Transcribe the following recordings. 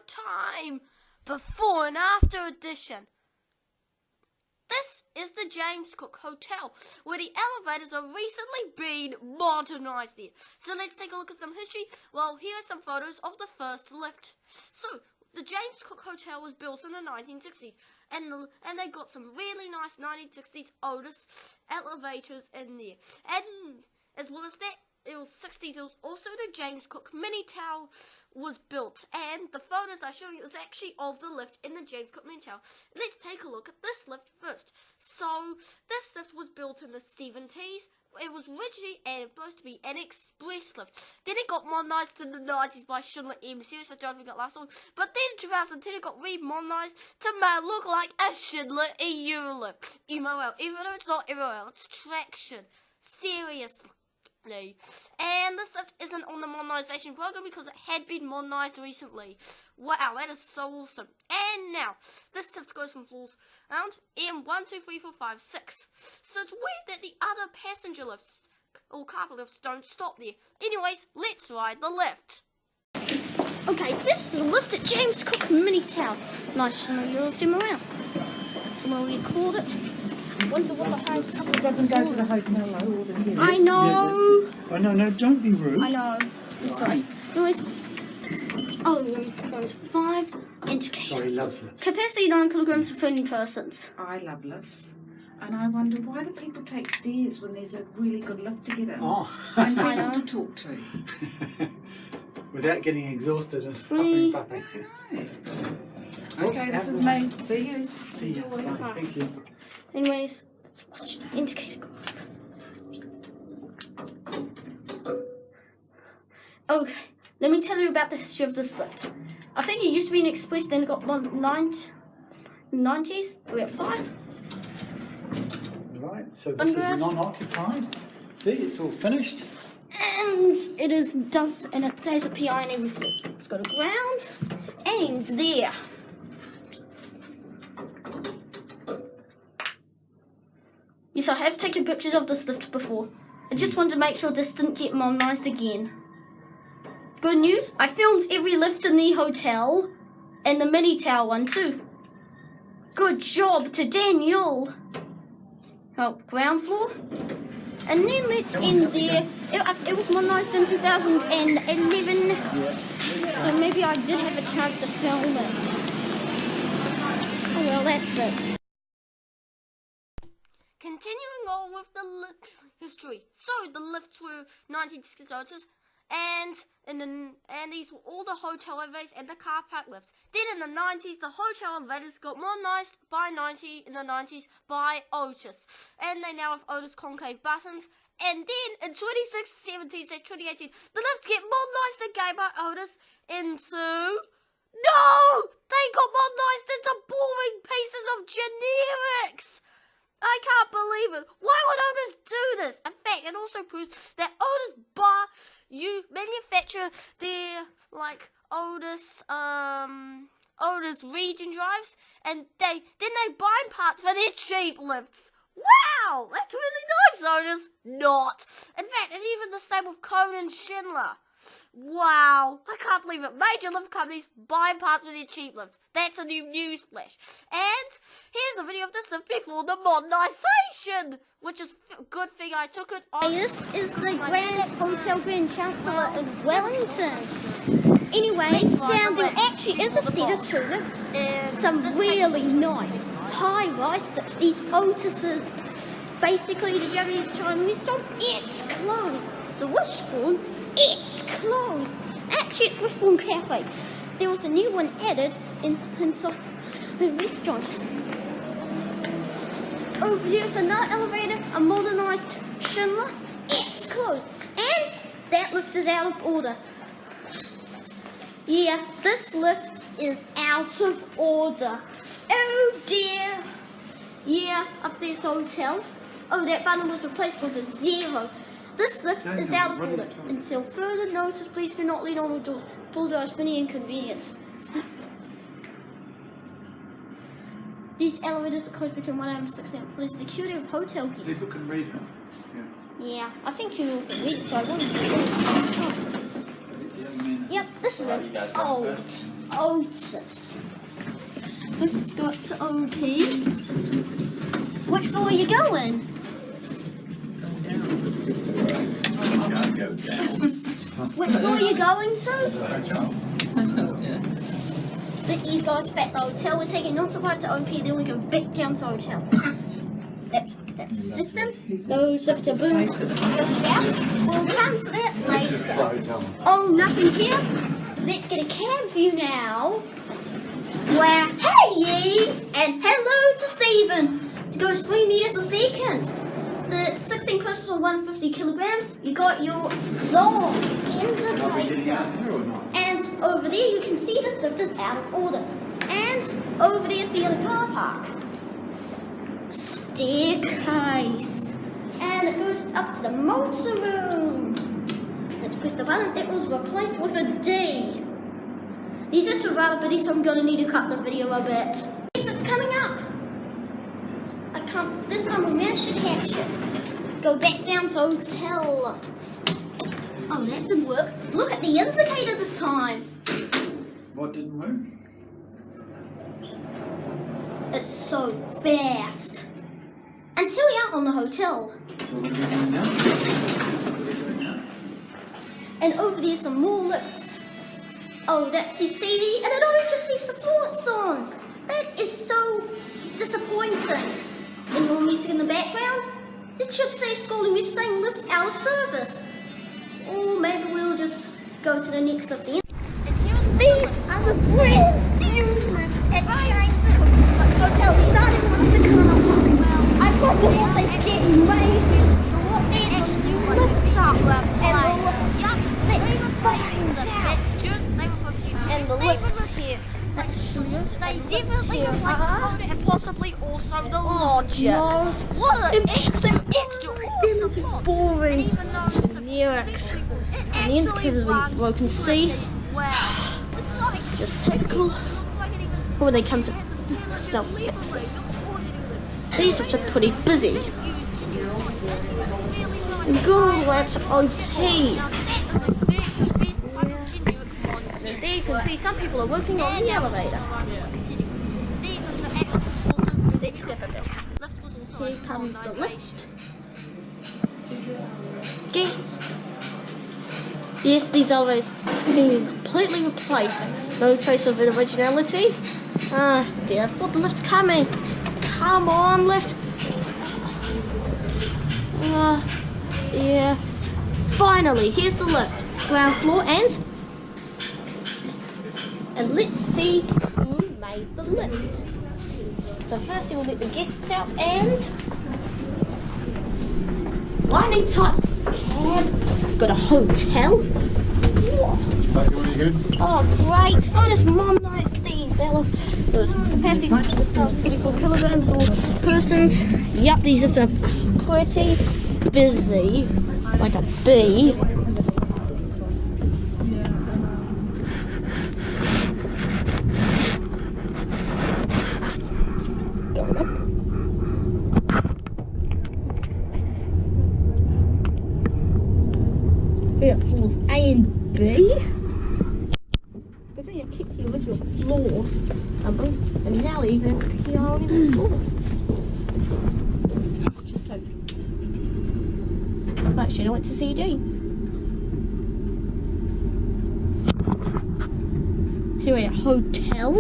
time. Before and after edition. This is the James Cook Hotel, where the elevators have recently been modernised there. So let's take a look at some history. Well, here are some photos of the first lift. So, the James Cook Hotel was built in the 1960s, and they got some really nice 1960s Otis elevators in there. And as well as that, it was 60s, it was also the James Cook Mini Tower was built, and the photos I show you is actually of the lift in the James Cook Mini Tower. Let's take a look at this lift first. So, this lift was built in the 70s. It was originally supposed to be an express lift. Then it got modernised in the 90s by Schindler M series. I don't think it lasted long. But then in 2010 it got re-modernised to look like a Schindler EU lift. EMOL. Even though it's not EMOL, it's traction. Seriously. And this lift isn't on the modernisation program because it had been modernised recently. Wow, that is so awesome. And now, this lift goes from floors around M1, 2, 3, 4, 5, 6. So it's weird that the other passenger lifts or carpet lifts don't stop there. Anyways, let's ride the lift. Okay, this is the lift at James Cook Mini Tower. Nice to know you lifted him around. That's what we called it. Wonder what the highest couple doesn't go to the hotel though. I know. Yeah, oh no, don't be rude. I know. I'm sorry. Anyways, kilograms 5 indicator. Sorry, loves lifts. Capacity 9 kilograms for 30 persons. I love lifts. And I wonder, why do people take stairs when there's a really good lift to get in? Oh. And people to talk to. Without getting exhausted and Free. puffing. I know. Okay, this is me. See you. See you. Bye. Thank you. Anyways, let's watch the indicator go up. Okay, let me tell you about the history of this lift. I think it used to be an express, then it got 90s. We have 5. Right, so this is non-occupied. See, it's all finished. And it does a PI and everything. Let's go to ground, and there. Yes, I have taken pictures of this lift before. I just wanted to make sure this didn't get modernised again. Good news, I filmed every lift in the hotel, and the mini tower one too. Good job to Daniel. Oh, ground floor. And then let's end there. It was modernised in 2011, so maybe I did have a chance to film it. Oh well, that's it. Continuing on with the lift history. So the lifts were 1960s, and these were all the hotel elevators and the car park lifts. Then in the 90s, the hotel elevators got modernised in the 90s by Otis, and they now have Otis concave buttons. And then in 2017 to 2018, the lifts get modernised again by Otis into. No! They got modernised into boring pieces of generics! I can't believe it. Why would Otis do this? In fact, it also proves that Otis manufacture their Otis region drives, and then they buy parts for their cheap lifts. Wow, that's really nice, Otis. Not. In fact, it's even the same with Cone and Schindler. Wow, I can't believe it. Major lift companies buy parts for their cheap lifts. That's a new news flash. And here's a video of this lift before the modernisation, which is a good thing I took it on. This is the Hotel Grand Chancellor in Wellington. Anyway, down there actually is a set of 2 lifts. Some really nice high-rise 60s Otises. Basically, the Japanese-Chinese style, it's closed. The Wishbone, it's closed. Actually, it's Wishbone Cafe. There was a new one added inside the restaurant. Over here's another elevator, a modernised Schindler. It's closed. And that lift is out of order. Yeah, this lift is out of order. Oh dear. Yeah, up there's the hotel. Oh, that button was replaced with a 0. This lift is out of order. Until further notice, please do not lean on the doors. Apologize for any inconvenience. These elevators are closed between 1 a.m. and 6 a.m. for the security of hotel guests. People can read it. Yeah, I think you all can read it, so I wanted to read it. Yep, this is it. Oh. Otis. First, let's go up to OP. Which floor are you going? Can't go down. Which floor are you going to? Hotel. Yeah. You guys back to the hotel. We're taking not so far to OP, then we go back down to the hotel. That's the system. No shift to boom. Goes out. We'll come to that later. Oh, nothing here? Let's get a cam view now. Where, hey ye, and hello to Stephen. It goes 3 meters a second. The 16 pushes on 150 kilograms. You got your long indicator. And over there you can see this lift is out of order. And over there is the other car park. Staircase. And it goes up to the motor room. Let's press the button. It was replaced with a D. These are too rather bitty, so I'm going to need to cut the video a bit. Yes, it's coming up. I can't. This time we managed to catch it. Go back down to hotel. Oh, that didn't work. Look at the indicator this time. What didn't move? It's so fast. Until you're out on the hotel. So what are we doing now? What are we doing now? And over there's some more lifts. Oh, that's your CD, and it only just says the floor it's on. That is so disappointing. And more music in the background. It should say scrolling me saying lift out of service. Or maybe we'll just go to the next lift then. These are the brand new lifts at Shanghai Hotel, starting with the car park. I wonder what they get made. What they lifts up and and the lifts here. They definitely replaced the holder and possibly also the lodger. No. What an extra awesome Boring. even though it's a Generics. it And the indicators actually we broken. See? wow. It's like Just typical. When they come to self-fix. These are pretty busy. And go all the way up to OP. There you can see some people are working on the elevator. Let's step a bit. Here comes the lift. Okay. Yes, these elevators have been completely replaced. No trace of originality. Ah, dear, I thought the lift's coming. Come on, lift. Yeah. Finally, here's the lift. Ground floor and let's see who made the lift. So first we'll let the guests out and lining type cab. Got a hotel. Oh great! Oh, this mom knows these. There's capacity 24 kilograms or persons. Yup, these are pretty busy, like a bee. Going up. Here are floors A and B. Good thing I kicked the original floor, and now they even have PR on the floor. Just hope. Actually, I went to CD. Here we are, hotel,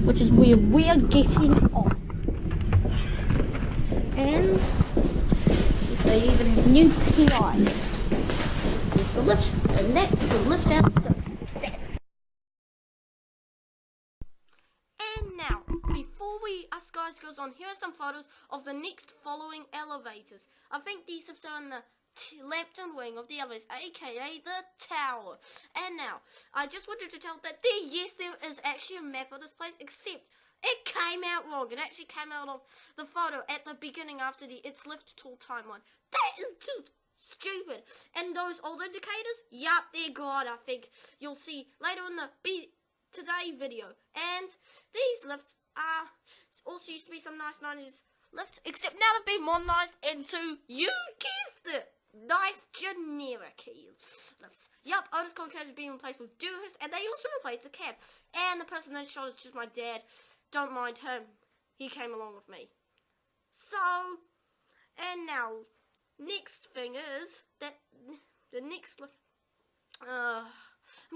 which is where we are getting off. And yes, they even have new PIs. There's the lift, and that's the lift out. So that's. And now, before us guys goes on, here are some photos of the next following elevators. I think these are in the Lambton wing of the elevators, aka the tower. And now, I just wanted to tell that there is actually a map of this place, except it came out wrong. It actually came out of the photo at the beginning after its lift tool timeline. That is just stupid. And those old indicators, yup, they're gone. I think you'll see later in the today video. And these lifts are also used to be some nice 90s lifts, except now they've been modernized into, you guessed it, nice generic lifts. Yup, Otis Concave has been replaced with Dewhurst, and they also replaced the cab. And the person that shot is just my dad. Don't mind him. He came along with me. So, and now, next thing is that the next lift. I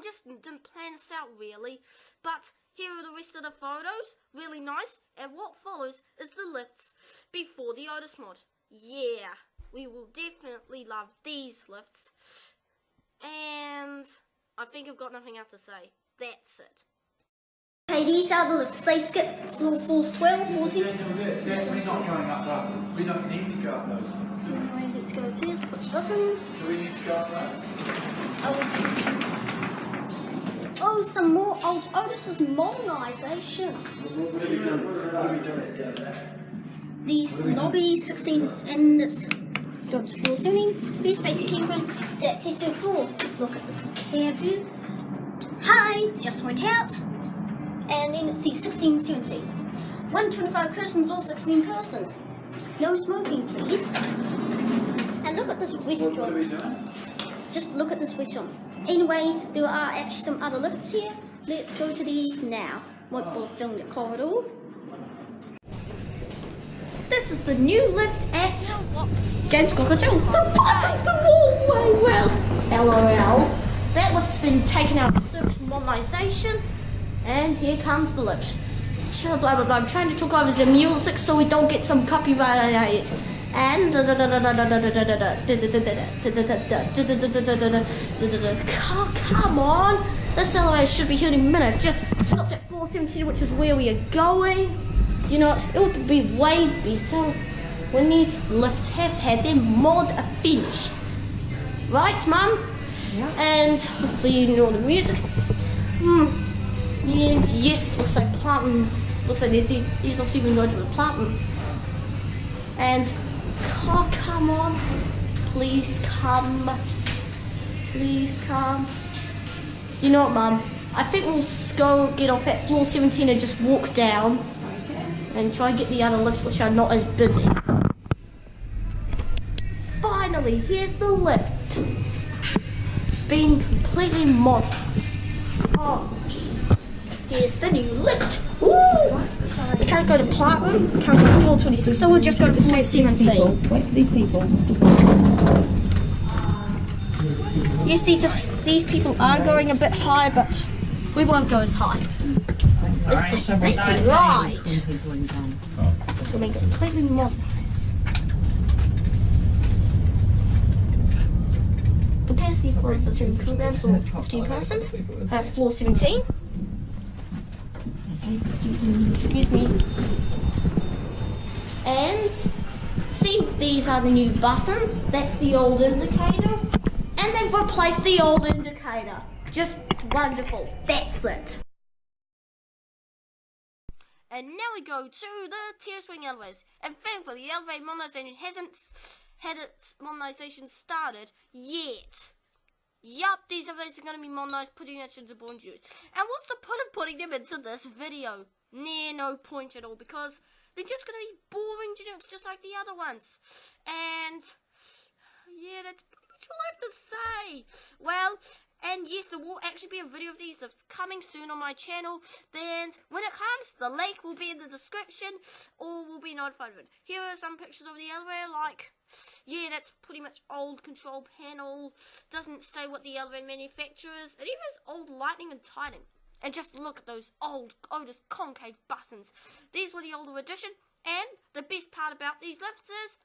just didn't plan this out really, but here are the rest of the photos. Really nice. And what follows is the lifts before the Otis mod. Yeah, we will definitely love these lifts. And I think I've got nothing else to say. That's it. Okay, these are the lifts. They skip floors 12, 14. We're not going up those. We don't need to go up those ones, do we? Anyway, let's go. Please push the button. Do we need to go up those? Oh, some more old Otis's modernisation. What are we doing? What are we doing? These lobbies, 16s, and let's go up to floor 17. These basic keyboard to access to floor. Look at this care view. Hi, just went out. And then see 16, 17. 125 persons or 16 persons. No smoking, please. And look at this restaurant. What are we doing? Just look at this restaurant. Anyway, there are actually some other lifts here. Let's go to these now. Won't bother filming the corridor. This is the new lift at James Cook Hotel. The buttons, the hallway world. LOL. That lift's been taken out of service for modernisation. And here comes the lift. Blah blah blah. I'm trying to talk over the music so we don't get some copyright. And come on, this elevator should be here in a minute. Just stopped at floor 17, which is where we are going. You know, it would be way better when these lifts have had their mod finished. Right, Mum? Yeah. And hopefully you know the music. And yes, looks like Platinum's. Looks like these lifts even go to the Platinum. And oh, come on, please come. Please come. You know what, Mum? I think we'll go get off at floor 17 and just walk down. And try and get the other lifts which are not as busy. Finally, here's the lift. It's been completely modded. Oh, here's the new lift. Woo! We can't go to Platinum, can't go to floor 26, so we'll just go to floor 17. Wait for these people. Yes, these people are going a bit high, but we won't go as high. Let's ride. So it's going to be completely modernised. Capacity for the programs or 15 persons at floor 17. Excuse me. And see, these are the new buttons. That's the old indicator. And they've replaced the old indicator. Just wonderful. That's it. And now we go to the tier swing elevators. And thankfully, the elevator modernisation hasn't had its modernisation started yet. Yup, these elevators are going to be modernised, putting it into born use. And what's the point of putting them into this video? Nah, no point at all, because they're just going to be boring units, just like the other ones. And yeah, that's pretty much all I have to say. Well, and yes, there will actually be a video of these that's coming soon on my channel. Then, when it comes, the link will be in the description, or will be notified of it. Here are some pictures of the elevator, like, yeah, that's pretty much old control panel. Doesn't say what the elevator manufacturer is. It even has old lightning and timing. And just look at those old Otis concave buttons. These were the older edition, and the best part about these lifts is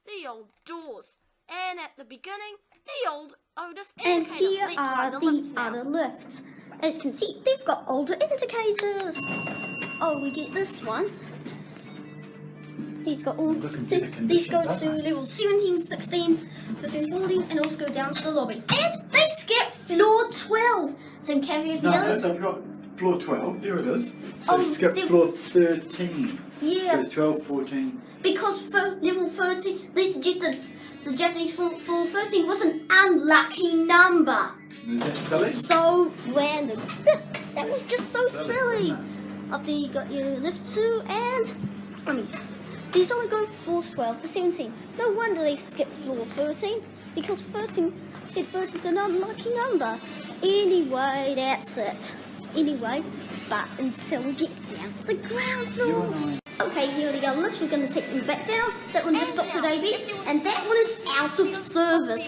the old doors. And at the beginning, the old Otis indicator. And here Let's are ride the now. other lifts. As you can see, they've got older indicators. Oh, we get this one. He's got all. So these go to level 17, 16, 13, 14, and also go down to the lobby. And they skip floor 12. Same caveat as the No, others. so we've got floor 12. There it is. So Oh, skip there- floor 13. Yeah, There's 12, 14. because for level 13, they suggested the Japanese floor 13 was an unlucky number. Is that silly? So random. That was just so silly. isn't Up there you got your lift 2 and these only go floors 12 to 17. No wonder they skipped floor 13. because 13 said 13's an unlucky number. Anyway, that's it. Anyway, but until we get down to the ground floor. Okay, here we go. Let's we're going to take them back down. That one just stopped today, and that one is out of service.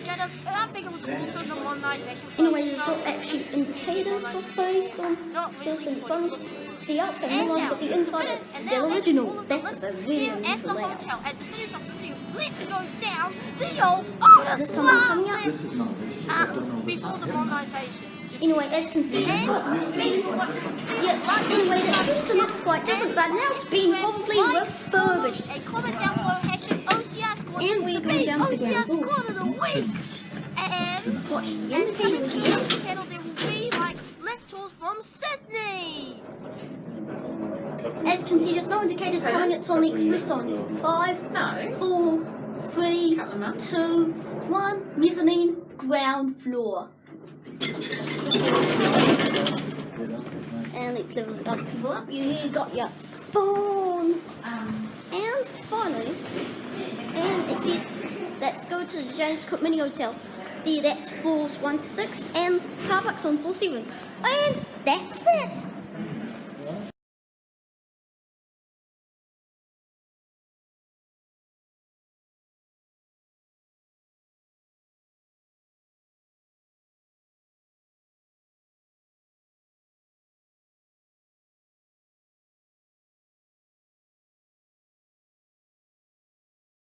I think it was also the modernisation. Anyway, we've got actually indicators for based on certain funds. The outside new ones, but the inside is still original. That is a really unusual layout. And to finish off the video, let's go down the old Otis This time it's coming out. This is not original. I've done all this before the out. modernisation. Anyway, as you can see, anyway, that used to look quite different, but now it's being probably refurbished. A comment down below, hashtag OCR squad. And we're going down to the ground floor. Squad of the week. And Watch the and indicator the here. channel there will be like lectures from Sydney. As you can see, there's no indicator telling it's on the express zone. 5, 4, 3, 2, 1. Mezzanine, ground floor. And let's level it up. People up. You got your phone. And finally, and it says, let's go to the James Cook Mini Hotel. There, that's floors 1 to 6, and car parks on floor 7. And that's it.